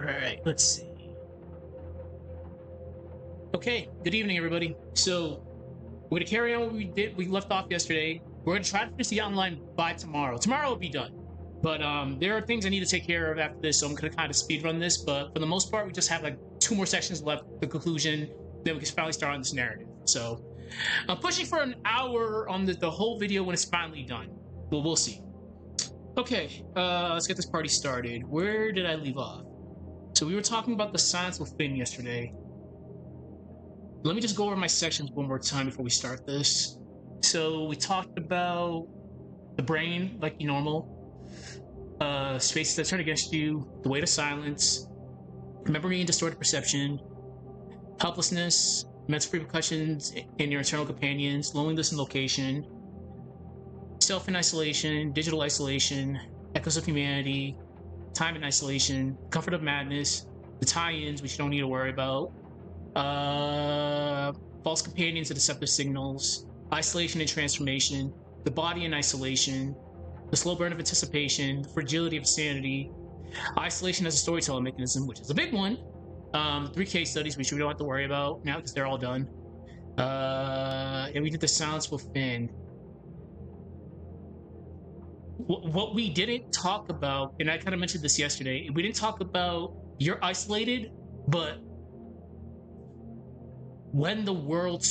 Alright, let's see. Okay, good evening, everybody. So, we're gonna carry on what we left off yesterday. We're gonna try to finish the outline by tomorrow. Tomorrow will be done. But there are things I need to take care of after this, so I'm gonna kind of speed run this. But for the most part, we just have like 2 more sections left, the conclusion, then we can finally start on this narrative. So, I'm pushing for an hour on the whole video when it's finally done. Well, we'll see. Okay, let's get this party started. Where did I leave off? So we were talking about the science of Finn yesterday. Let me just go over my sections one more time before we start this. So we talked about the brain, like normal, spaces that turn against you, the way to silence, memory and distorted perception, helplessness, mental repercussions in your internal companions, loneliness and location, self in isolation, digital isolation, echoes of humanity, time in isolation, comfort of madness, the tie-ins, which you don't need to worry about, false companions and deceptive signals, isolation and transformation, the body in isolation, the slow burn of anticipation, the fragility of sanity, isolation as a storytelling mechanism, which is a big one. 3 case studies, which we don't have to worry about now because they're all done. And we did the silence within. What we didn't talk about, and I kind of mentioned this yesterday, we didn't talk about you're isolated, but when the world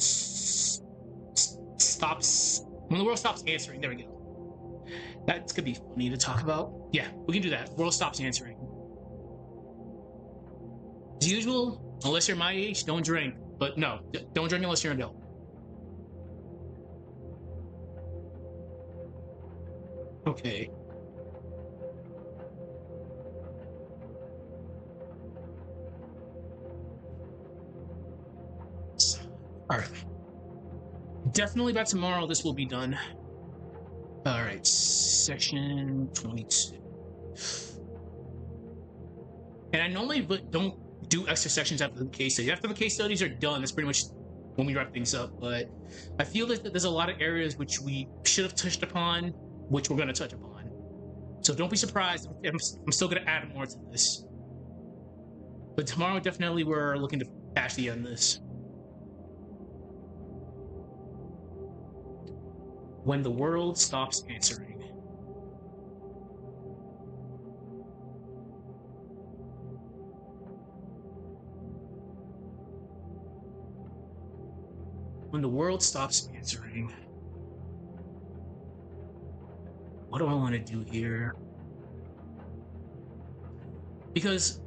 stops answering, there we go. That's gonna be funny to talk about. Yeah, we can do that. World stops answering. As usual, unless you're my age, don't drink. But no, don't drink unless you're an adult. Okay. Alright. Definitely by tomorrow this will be done. Alright, section 22. And I normally don't do extra sections after the case studies. After the case studies are done, that's pretty much when we wrap things up. But I feel that there's a lot of areas which we should have touched upon, which we're going to touch upon. So don't be surprised. I'm still going to add more to this. But tomorrow, definitely, we're looking to actually end this. When the world stops answering. When the world stops answering. What do I want to do here? Because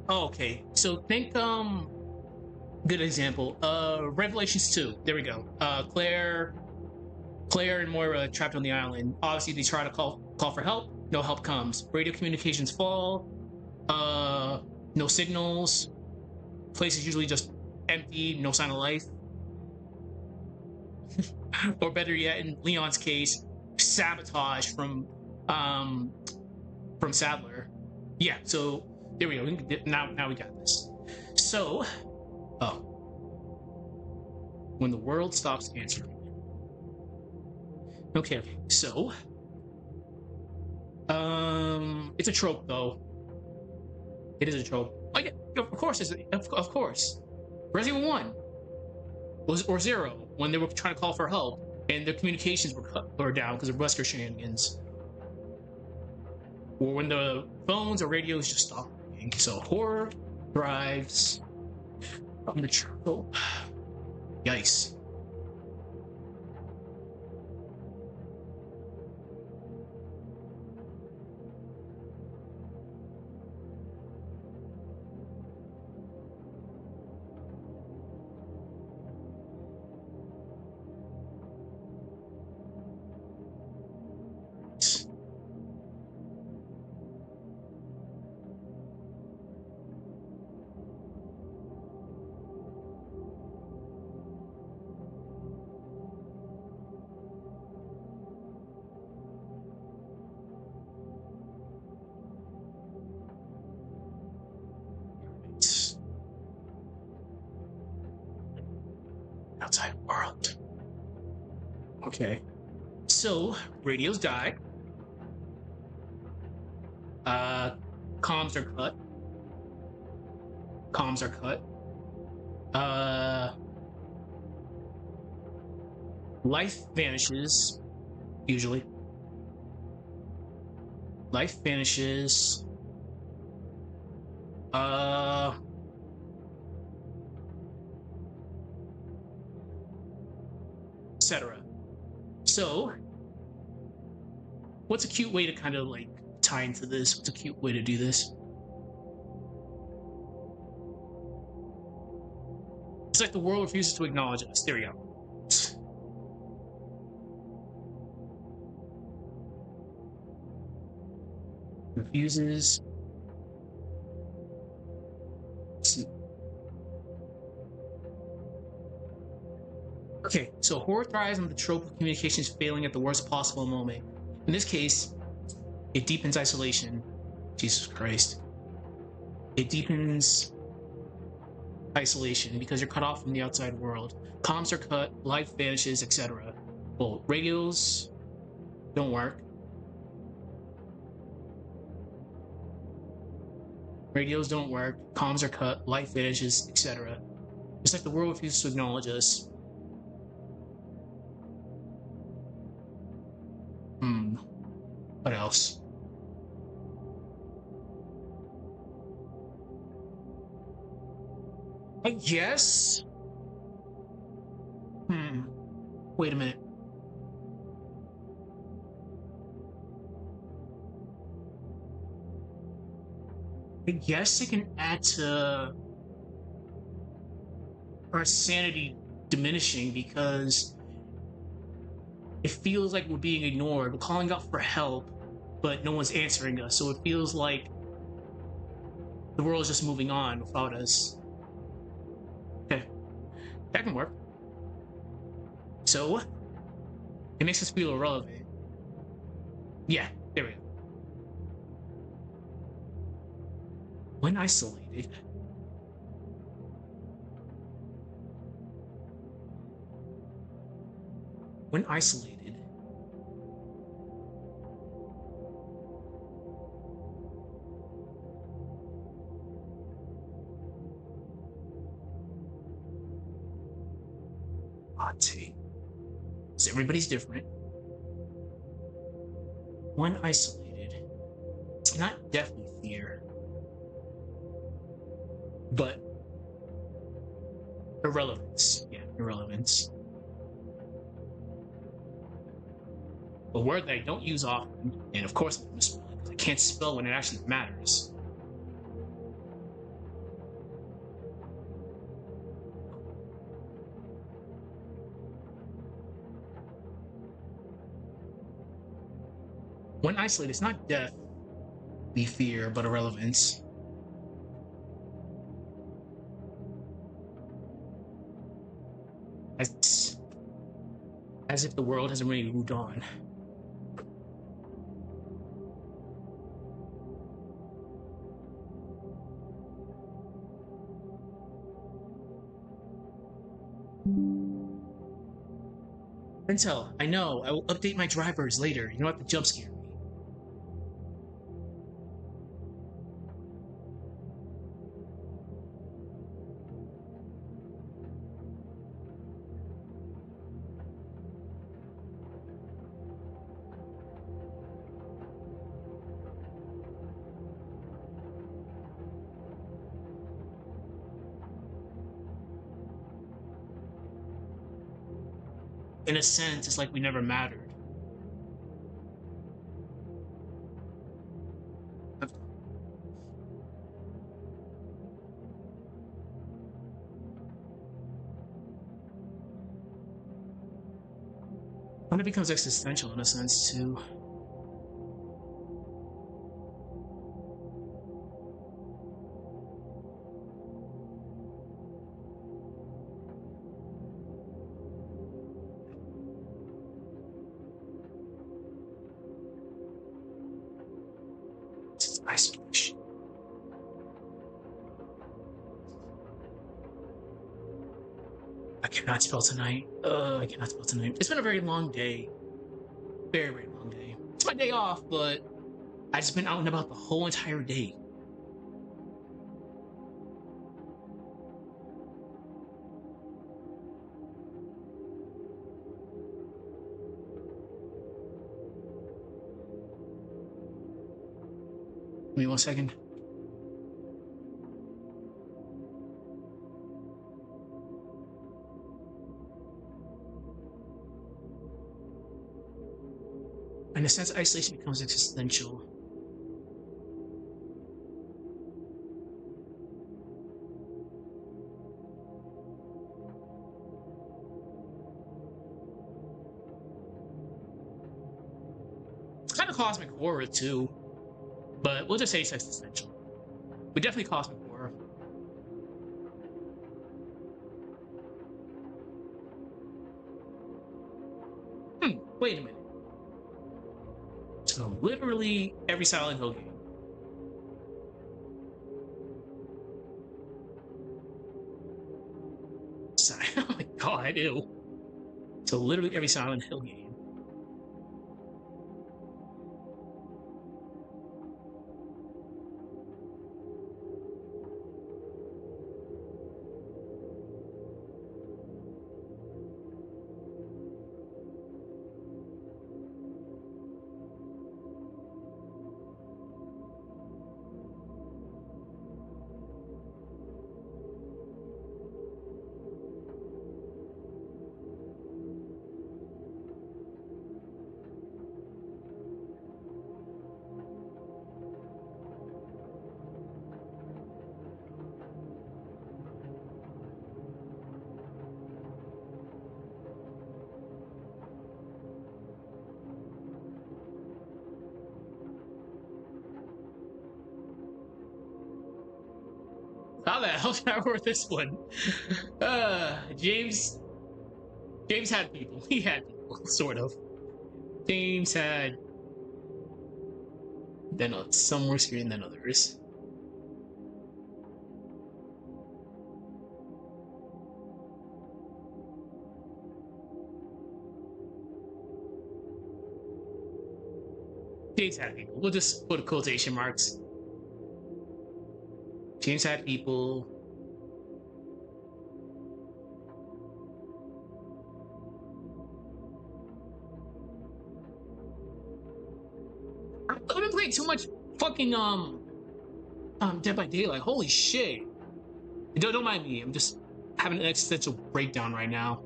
okay, so think good example. Revelations 2. There we go. Claire and Moira trapped on the island. Obviously they try to call for help. No help comes. Radio communications fall. No signals. Place is usually just empty, no sign of life. Or better yet, in Leon's case, sabotage from Sadler. Yeah, so there we go. Now we got this. So, when the world stops answering. Okay, so it's a trope though. It is a trope. Oh yeah, of course, of course. Resident 1 or 0 when they were trying to call for help and their communications were down because of Wesker shenanigans. Or when the phones or radios just stopped working. So horror thrives on the trope. Yikes. Outside world. Okay. So, radios die. Uh, comms are cut. Comms are cut. Life vanishes, usually. Life vanishes. Etc. So, what's a cute way to kind of like tie into this? What's a cute way to do this? It's like the world refuses to acknowledge us. There we go. Refuses. Okay, so horror thrives on the trope of communications failing at the worst possible moment. In this case, it deepens isolation. Jesus Christ. It deepens isolation because you're cut off from the outside world. Comms are cut, life vanishes, etc. Well, radios don't work. Radios don't work, comms are cut, life vanishes, etc. It's like the world refuses to acknowledge us. What else? I guess. Wait a minute. I guess it can add to our sanity diminishing because it feels like we're being ignored. We're calling out for help, but no one's answering us. So it feels like the world is just moving on without us. Okay, that can work. So it makes us feel irrelevant. Yeah, there we go. When isolated, when isolated, hot take. So everybody's different. When isolated, it's not deathly fear, but irrelevance. Yeah, irrelevance. A word that I don't use often, and of course I'm misspelling because I can't spell when it actually matters. When isolated, it's not death we fear, but irrelevance. As if the world hasn't really moved on. Intel, I know. I will update my drivers later. You don't have to jump scare me. In a sense, it's like we never mattered. When it becomes existential in a sense too. Isolation. I cannot spell tonight. I cannot spell tonight. It's been a very long day. Very, very long day. It's my day off, but I just been out and about the whole entire day. Give me 1 second. In a sense, isolation becomes existential. It's kind of cosmic horror too, but we'll just say it's existential. But definitely cosmic horror. Wait a minute. So literally every Silent Hill game. Oh my god, ew. So literally every Silent Hill game. How the hell did I work this one? James. James had people. He had people, sort of. James had then some more screen than others. James had people. We'll just put quotation marks. James had people. I've been playing too much fucking Dead by Daylight. Holy shit! Don't mind me. I'm just having an existential breakdown right now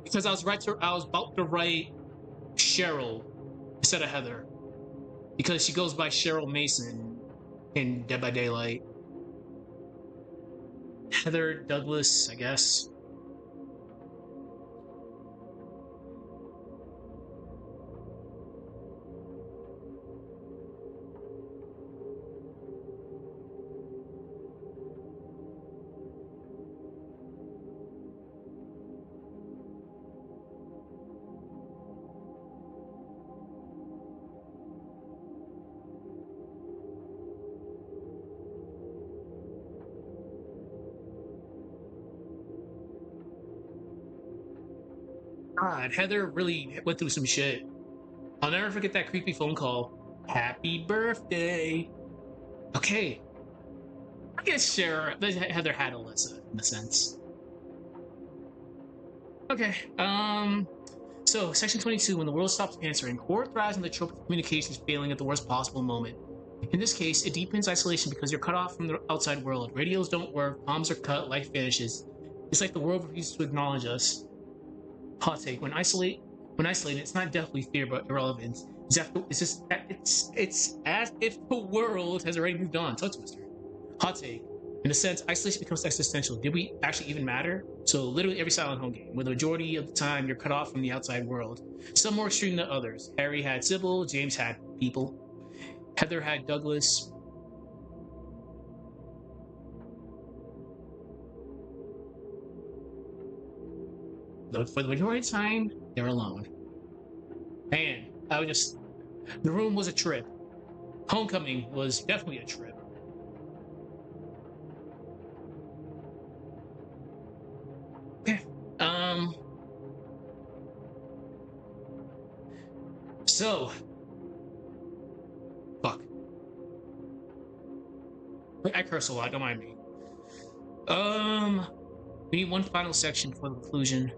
because I was about to write Cheryl instead of Heather because she goes by Cheryl Mason in Dead by Daylight. Heather Douglas, I guess. God, Heather really went through some shit. I'll never forget that creepy phone call. Happy birthday. Okay. I guess Heather had Alyssa in a sense. Okay. So, Section 22, when the world stops answering, horror thrives on the trope of communications failing at the worst possible moment. In this case, it deepens isolation because you're cut off from the outside world. Radios don't work, comms are cut, life vanishes. It's like the world refuses to acknowledge us. Hot take: when isolated, it's not deathly fear, but irrelevance. It's as if the world has already moved on. Tongue twister. Hot take: in a sense, isolation becomes existential. Did we actually even matter? So literally every Silent Hill game, where the majority of the time you're cut off from the outside world. Some more extreme than others. Harry had Sybil, James had people, Heather had Douglas. For the majority of the time, they're alone. And the room was a trip. Homecoming was definitely a trip. Okay. So, fuck. I curse a lot, don't mind me. We need one final section for the conclusion.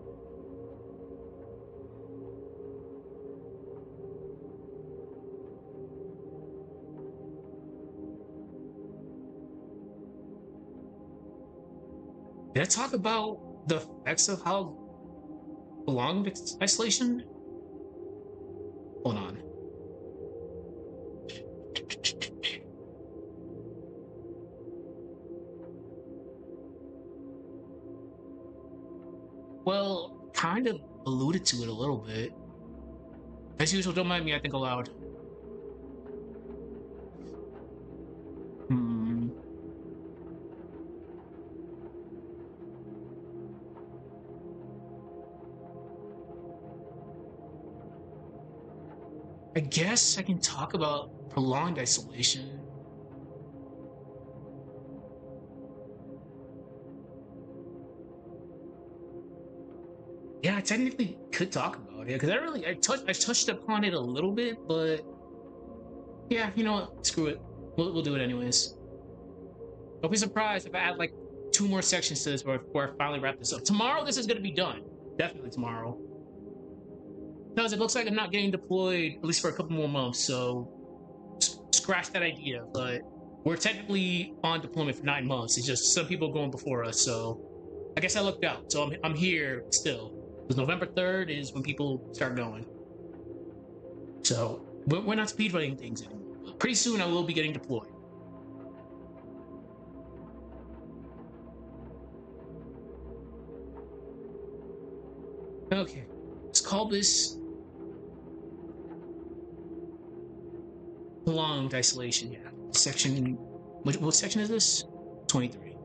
Did I talk about the effects of how prolonged isolation? Hold on. Well, kind of alluded to it a little bit. As usual, don't mind me, I think aloud. I guess I can talk about prolonged isolation. Yeah, I technically could talk about it because I touched upon it a little bit, but yeah, you know what? Screw it. We'll do it anyways. Don't be surprised if I add like 2 more sections to this before I finally wrap this up. Tomorrow, this is gonna be done. Definitely tomorrow. Because it looks like I'm not getting deployed at least for a couple more months, so scratch that idea. But we're technically on deployment for 9 months. It's just some people going before us, so I guess I looked out. So I'm here still. Because November 3rd is when people start going. So we're not speedrunning things anymore. But pretty soon I will be getting deployed. Okay, let's call this prolonged isolation. Yeah, section. What section is this? 23.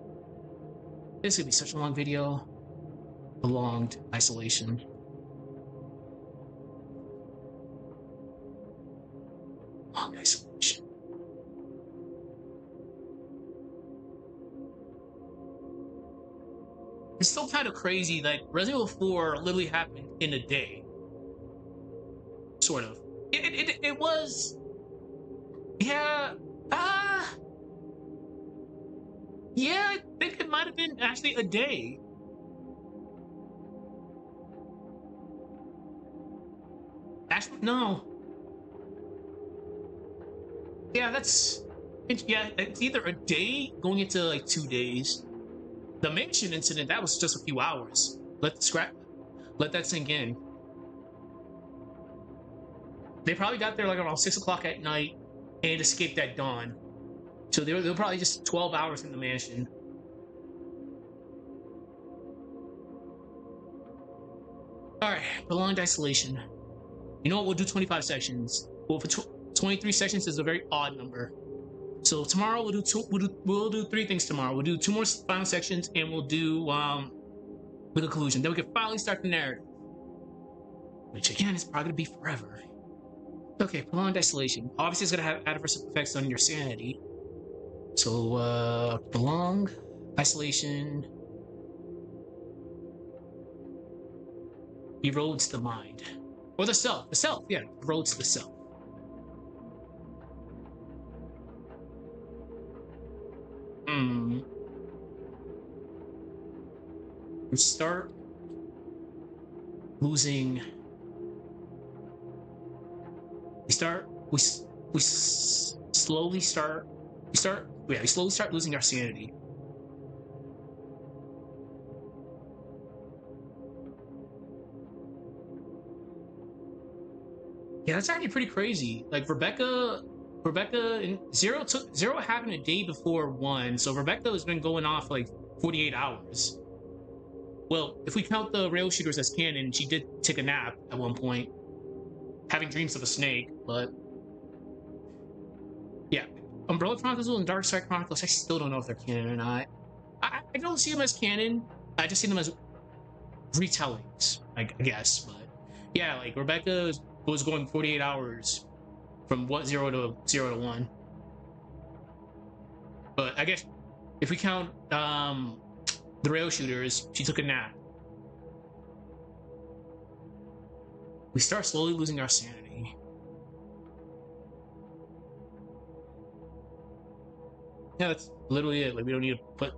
This is gonna be such a long video. Prolonged isolation. Long isolation. It's still kind of crazy that Resident Evil 4 literally happened in a day. Sort of. It was. Yeah. Yeah, I think it might have been actually a day. Actually, no. Yeah, it's either a day going into like 2 days. The mansion incident, that was just a few hours. Let that sink in. They probably got there like around 6 o'clock at night and escaped at dawn. So they were probably just 12 hours in the mansion. Alright, prolonged isolation. You know what? We'll do 25 sections. Well, for 23 sections is a very odd number. So tomorrow we'll do 3 things tomorrow. We'll do 2 more final sections and we'll do the conclusion. Then we can finally start the narrative. Which again is probably gonna be forever. Okay, prolonged isolation. Obviously it's gonna have adverse effects on your sanity. So prolonged isolation erodes the mind. Or the self. The self, yeah, erodes the self. We start losing. We slowly start losing our sanity. Yeah, that's actually pretty crazy. Like Rebecca and Zero happened a day before 1, so Rebecca has been going off like 48 hours. Well, if we count the rail shooters as canon, she did take a nap at one point, having dreams of a snake, but yeah. Umbrella Chronicles and Dark Side Chronicles, I still don't know if they're canon or not. I don't see them as canon. I just see them as retellings, I guess. But yeah, like Rebecca was going 48 hours from 0 to 1. But I guess if we count the rail shooters, she took a nap. We start slowly losing our sanity. Yeah, that's literally it. Like, we don't need to put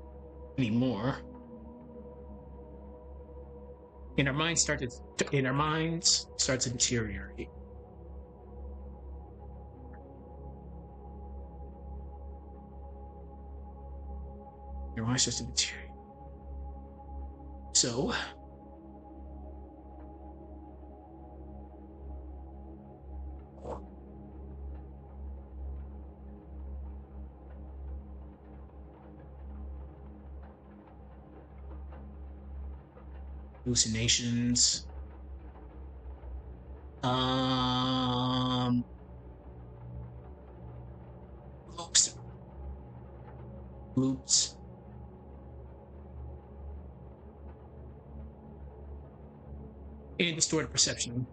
any more. And our minds start to deteriorate. Your mind starts to deteriorate. So hallucinations. Loops. Loops. And distorted perception.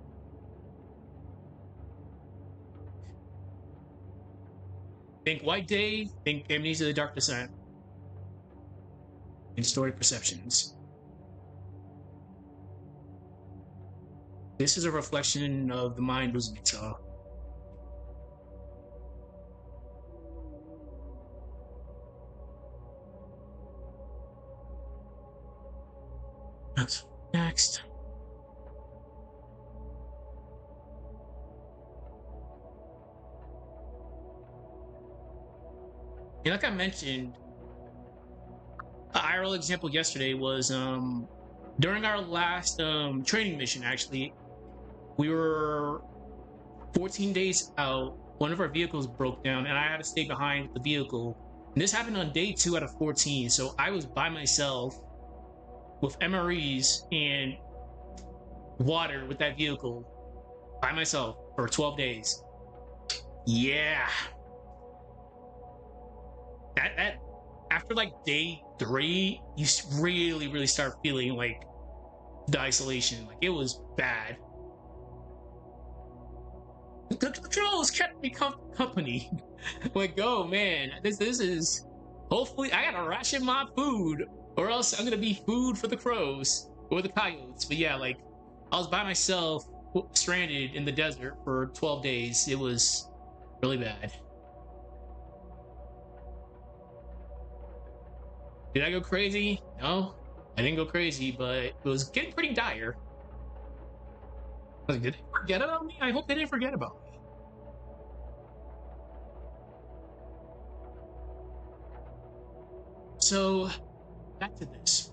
Think White Day, think Amnesia the Dark Descent. And distorted perceptions. This is a reflection of the mind losing itself. Next. And like I mentioned, an IRL example yesterday was during our last training mission. Actually, we were 14 days out. One of our vehicles broke down, and I had to stay behind the vehicle. And this happened on day 2 out of 14. So I was by myself with MREs and water with that vehicle by myself for 12 days. Yeah. That after like day 3, you really start feeling like the isolation. Like, it was bad. The controls kept me company. Like, oh man, this is. Hopefully, I gotta ration my food, or else I'm gonna be food for the crows or the coyotes. But yeah, like, I was by myself, stranded in the desert for 12 days. It was really bad. Did I go crazy? No, I didn't go crazy, but it was getting pretty dire. I was like, did they forget about me? I hope they didn't forget about me. So, back to this.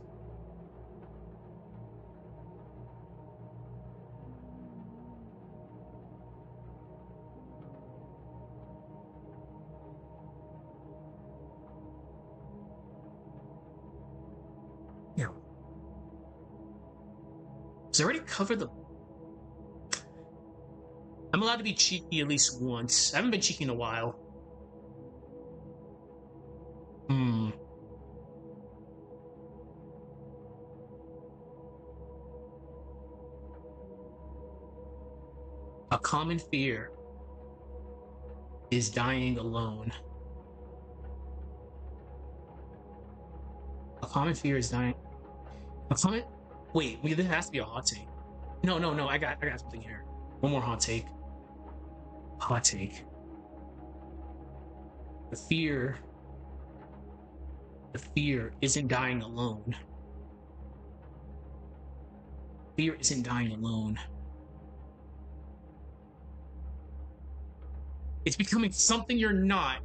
Yeah. So I already covered the. I'm allowed to be cheeky at least once. I haven't been cheeky in a while. Hmm. A common fear is dying alone. A common fear is dying. A common. Wait, this has to be a hot take. No. I got something here. One more hot take. Hot take. The fear. The fear isn't dying alone. Fear isn't dying alone. It's becoming something you're not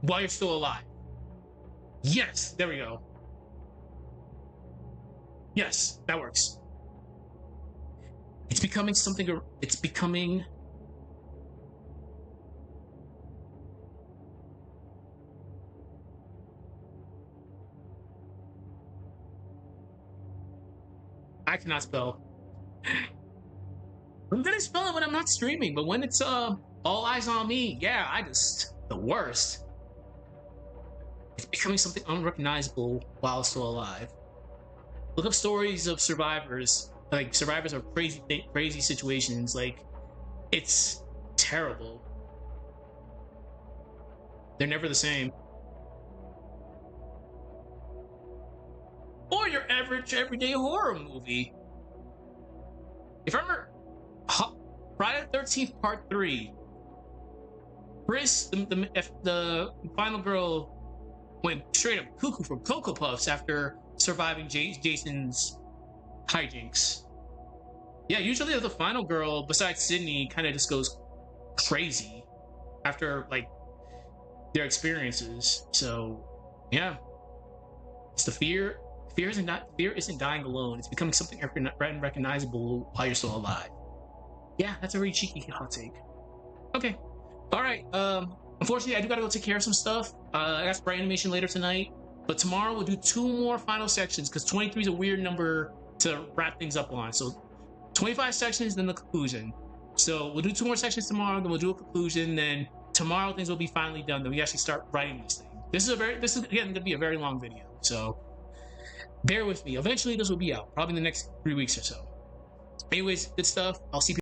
while you're still alive. Yes, there we go. Yes, that works. It's becoming something. It's becoming. I cannot spell. I'm gonna spell it when I'm not streaming, but when it's all eyes on me, yeah, the worst. It's becoming something unrecognizable while still alive. Look up stories of survivors, like survivors of crazy situations. Like, it's terrible. They're never the same. Or your average everyday horror movie. If I remember, Friday the 13th Part 3. Chris, the final girl, went straight up cuckoo from Cocoa Puffs after surviving Jason's hijinks. Yeah, usually the final girl, besides Sydney, kind of just goes crazy after like their experiences. So, yeah, it's the fear. Fear isn't dying alone. It's becoming something unrecognizable while you're still alive. Yeah, that's a very cheeky hot take. Okay, all right. Unfortunately, I do gotta go take care of some stuff. I got spray animation later tonight, but tomorrow we'll do 2 more final sections because 23 is a weird number to wrap things up on. So 25 sections, then the conclusion. So we'll do 2 more sections tomorrow, then we'll do a conclusion. Then tomorrow things will be finally done. Then we actually start writing this thing. This is again gonna be a very long video, so bear with me. Eventually, this will be out, probably in the next 3 weeks or so. Anyways, good stuff. I'll see you.